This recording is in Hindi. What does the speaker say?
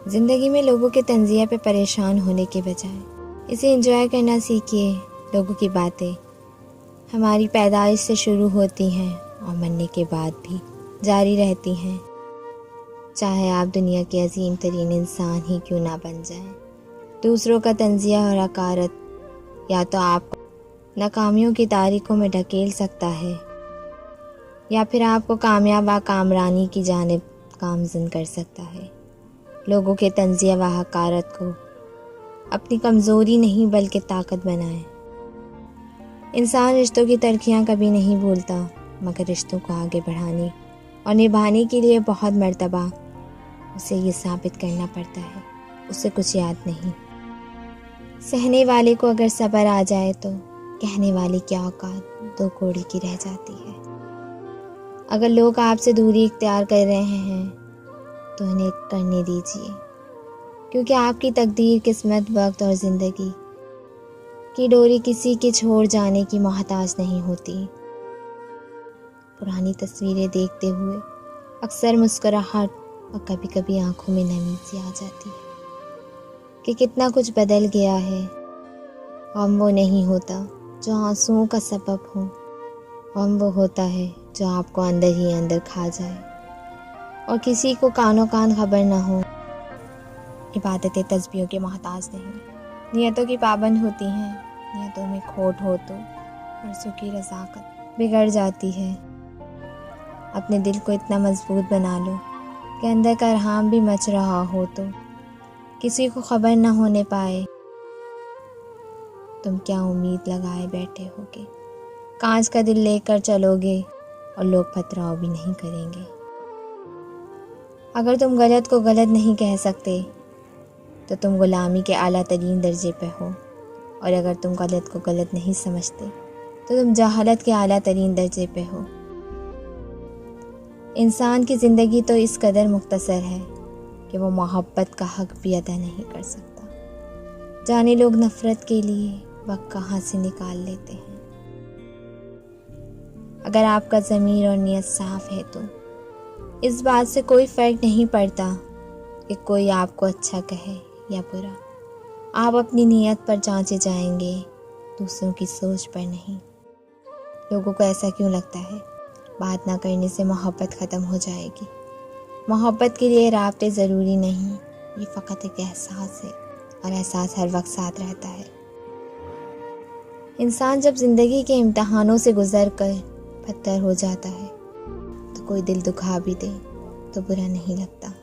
ज़िंदगी में लोगों के तंज़िया पे परेशान होने के बजाय इसे एंजॉय करना सीखिए। लोगों की बातें हमारी पैदाइश से शुरू होती हैं और मरने के बाद भी जारी रहती हैं, चाहे आप दुनिया के अजीम तरीन इंसान ही क्यों ना बन जाएं। दूसरों का तंज़िया और हकारत या तो आपको नाकामियों की तारीकों में ढकेल सकता है या फिर आपको कामयाब व कामरानी की जानिब गामज़न कर सकता है। लोगों के तंज़िया व हकारत को अपनी कमज़ोरी नहीं बल्कि ताकत बनाएं। इंसान रिश्तों की तलख़ियाँ कभी नहीं भूलता, मगर रिश्तों को आगे बढ़ाने और निभाने के लिए बहुत मर्तबा उसे ये साबित करना पड़ता है उसे कुछ याद नहीं। सहने वाले को अगर सब्र आ जाए तो कहने वाले की औकात दो कौड़ी की रह जाती है। अगर लोग आपसे दूरी इख्तियार कर रहे हैं तो उन्हें करने दीजिए, क्योंकि आपकी तकदीर, किस्मत, वक्त और ज़िंदगी की डोरी किसी के छोड़ जाने की मोहताज नहीं होती। पुरानी तस्वीरें देखते हुए अक्सर मुस्कुराहट और कभी कभी आंखों में नमी सी आ जाती है कि कितना कुछ बदल गया है। गम वो नहीं होता जो आंसुओं का सबब हो, गम वो होता है जो आपको अंदर ही अंदर खा जाए और किसी को कानों कान खबर ना हो। इबादतें तस्बीहों के मोहताज नहीं, नियतों की पाबंद होती हैं। नियतों में खोट हो तो परसों की रज़ाकत बिगड़ जाती है। अपने दिल को इतना मजबूत बना लो कि अंदर का रहाम भी मच रहा हो तो किसी को खबर न होने पाए। तुम क्या उम्मीद लगाए बैठे होगे, कांच का दिल लेकर चलोगे और लोग पथराव भी नहीं करेंगे। अगर तुम गलत को गलत नहीं कह सकते तो तुम गुलामी के आला तरीन दर्जे पे हो, और अगर तुम गलत को गलत नहीं समझते तो तुम जहालत के आला तरीन दर्जे पे हो। इंसान की ज़िंदगी तो इस कदर मुख्तसर है कि वो मोहब्बत का हक भी अदा नहीं कर सकता। जाने लोग नफ़रत के लिए वक्त कहाँ से निकाल लेते हैं। अगर आपका ज़मीर और नियत साफ़ है तो इस बात से कोई फ़र्क नहीं पड़ता कि कोई आपको अच्छा कहे या बुरा। आप अपनी नीयत पर जांचे जाएंगे, दूसरों की सोच पर नहीं। लोगों को ऐसा क्यों लगता है बात ना करने से मोहब्बत ख़त्म हो जाएगी। मोहब्बत के लिए राब्ते ज़रूरी नहीं, ये फ़कत एक एहसास है और एहसास हर वक्त साथ रहता है। इंसान जब ज़िंदगी के इम्तहानों से गुज़र कर पत्थर हो जाता है तो कोई दिल दुखा भी दे तो बुरा नहीं लगता।